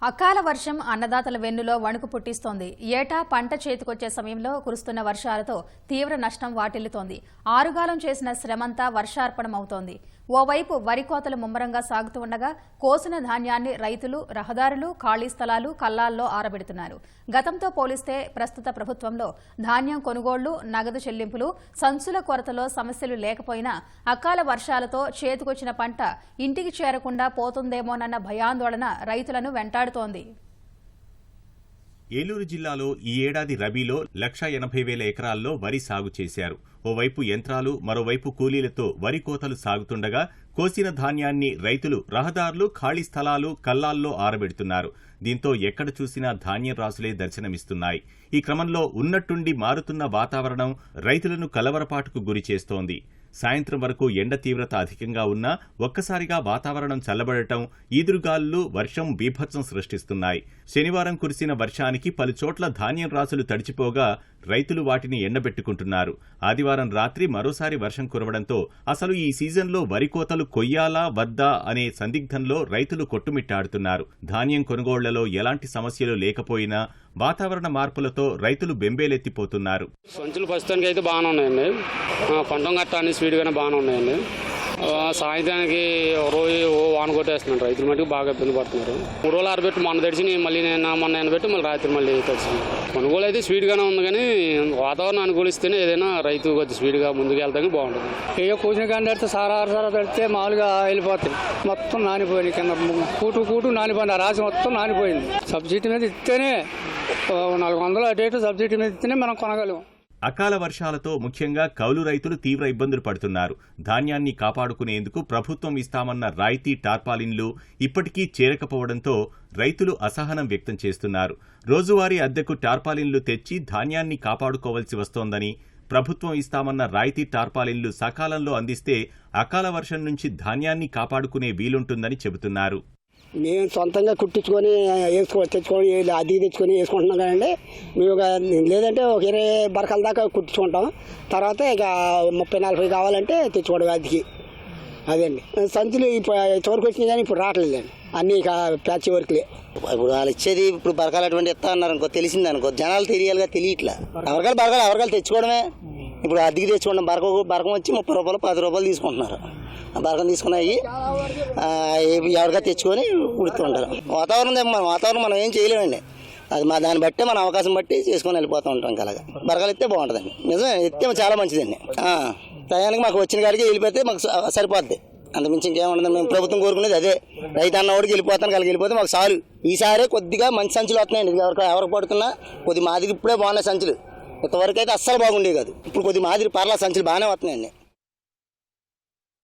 అకాల వర్షం అన్నదాతల వెన్నులో వణుకు పుట్టిస్తోంది. ఏటా పంట చేతికొచ్చే సమయంలో కురుస్తున్న వర్షాలతో తీవ్ర నష్టం వాటిల్లుతోంది. ఆరుగాలం చేసిన శ్రమంతా వర్షార్పణమవుతోంది. ఓవైపు వరి కోతలు ముమ్మరంగా సాగుతూ ఉండగా కోసిన ధాన్యాన్ని రైతులు రహదారులు, ఖాళీ స్థలాలు, కల్లాల్లో ఆరబెడుతున్నారు. గతంతో పోలిస్తే ప్రస్తుత ప్రభుత్వంలో ధాన్యం కొనుగోళ్లు, నగదు చెల్లింపులు, సంచుల కొరతలో సమస్యలు లేకపోయినా అకాల వర్షాలతో చేతికొచ్చిన పంట ఇంటికి చేరకుండా పోతుందేమోనన్న భయాందోళన రైతులను వెంటాడుతోంది. ఏలూరు జిల్లాలో ఈ ఏడాది రబీలో 1,80,000 ఎకరాల్లో వరి సాగు చేశారు. ఓవైపు యంత్రాలు, మరోవైపు కూలీలతో వరి కోతలు సాగుతుండగా కోసిన ధాన్యాన్ని రైతులు రహదారులు, ఖాళీ స్థలాలు, కల్లాల్లో ఆరబెడుతున్నారు. దీంతో ఎక్కడ చూసినా ధాన్యం రాసులే దర్శనమిస్తున్నాయి. ఈ క్రమంలో ఉన్నట్టుండి మారుతున్న వాతావరణం రైతులను కలవరపాటుకు గురి చేస్తోంది. సాయంత్రం వరకు ఎండ తీవ్రత అధికంగా ఉన్నా ఒక్కసారిగా వాతావరణం చల్లబడటం, ఈదురుగాలులు, వర్షం బీభత్సం సృష్టిస్తున్నాయి. శనివారం కురిసిన వర్షానికి పలుచోట్ల ధాన్యం రాసులు తడిచిపోగా రైతులు వాటిని ఎండబెట్టుకుంటున్నారు. ఆదివారం రాత్రి మరోసారి వర్షం కురవడంతో అసలు ఈ సీజన్లో వరి కోతలు కొయ్యాలా వద్దా అనే సందిగ్ధంలో రైతులు కొట్టుమిట్టాడుతున్నారు. ధాన్యం కొనుగోళ్లలో ఎలాంటి సమస్యలు లేకపోయినా వాతావరణ మార్పులతో రైతులు బెంబేలెత్తిపోతున్నారు. సంచులు ప్రస్తుతానికి అయితే బాగానే ఉన్నాయండి. పంటం గట్ట అన్ని స్పీడ్గానే బాగానే ఉన్నాయండి. సాయంత్రానికి రోజు వాన కొట్టేస్తున్నారు. రైతులు మటుకు బాగా ఇబ్బంది పడుతున్నారు. 3 రోజులు ఆరబెట్టి మొన్న తెడిచి మళ్ళీ మొన్న ఎండబెట్టి మళ్ళీ రాత్రి మళ్ళీ తెడిచింది. కొనుగోలు అయితే స్పీడ్గానే ఉంది, కానీ వాతావరణం అనుకూలిస్తేనే ఏదైనా రైతు కొద్దిగా స్పీడ్గా ముందుకు వెళ్తానికి బాగుంటుంది. ఏ కూర్చుని కానీ పెడితే సారా పెడితే మామూలుగా వెళ్ళిపోతాయి. మొత్తం నానిపోయింది, కింద కూటు నానిపోయింది. ఆ రాసి మొత్తం నానిపోయింది. సబ్సిడీ మీద ఇస్తేనే 400 అటు ఇటు సబ్సిడీ మీద ఇస్తేనే మనం కొనగలం. అకాల వర్షాలతో ముఖ్యంగా కౌలు రైతులు తీవ్ర ఇబ్బందులు పడుతున్నారు. ధాన్యాన్ని కాపాడుకునేందుకు ప్రభుత్వం ఇస్తామన్న రాయితీ టార్పాలిన్లు ఇప్పటికీ చేరకపోవడంతో రైతులు అసహనం వ్యక్తం చేస్తున్నారు. రోజువారీ అద్దెకు టార్పాలిన్లు తెచ్చి ధాన్యాన్ని కాపాడుకోవాల్సి వస్తోందని, ప్రభుత్వం ఇస్తామన్న రాయితీ టార్పాలిన్లు సకాలంలో అందిస్తే అకాల వర్షం నుంచి ధాన్యాన్ని కాపాడుకునే వీలుంటుందని చెబుతున్నారు. మేము సొంతంగా కుట్టించుకొని తెచ్చుకొని అది తెచ్చుకొని వేసుకుంటున్నాం కదండి. మేము లేదంటే ఒక 20 బరకల దాకా కుట్టించుకుంటాం. తర్వాత ఇక 30-40 కావాలంటే తెచ్చుకోవడం అదికి. అదండి సంచులు చివరికి వచ్చినాయి, కానీ ఇప్పుడు రావట్లేదండి. అన్నీ ఇక ప్యాచ్ వర్క్లే. ఇప్పుడు వాళ్ళు ఇచ్చేది ఇప్పుడు బరకాలు అటువంటి ఇస్తా అన్నారు అనుకో, తెలిసింది అనుకో, జనాలు తెలియాలిగా, తెలియట్లా. ఎవరికాలు తెచ్చుకోవడమే. ఇప్పుడు అద్దెకి తెచ్చుకోవడం బరకం వచ్చి 30 రూపాయలు 10 రూపాయలు తీసుకుంటున్నారు. ఆ బరకం తీసుకున్నాయి ఎవరిగా తెచ్చుకొని ఉడుతూ ఉంటారు. వాతావరణం మనం ఏం చేయలేమండి. అది దాన్ని బట్టే మన అవకాశం బట్టి చేసుకొని వెళ్ళిపోతూ ఉంటాం. కలగా బరకాలు ఎత్తే బాగుంటుందండి. నిజమే, ఎత్తే చాలా మంచిదండి. టయానికి మాకు వచ్చిన కాడికి వెళ్ళిపోతే మాకు సరిపోద్ది. అంతమించి ఇంకేముండదు. మేము ప్రభుత్వం కోరుకునేది అదే. రైతు అన్నవాడికి వెళ్ళిపోతే మాకు చాలు. ఈసారి కొద్దిగా మంచి సంచులు వస్తున్నాయండి. ఎవరికి పడుతున్నా కొద్ది మాదిరి ఇప్పుడే బాగున్నాయి సంచులు. ఇంతవరకు అయితే అస్సలు బాగుండేవి కాదు. ఇప్పుడు కొద్ది మాదిరి పర్లా సంచులు బాగానే వస్తున్నాయండి.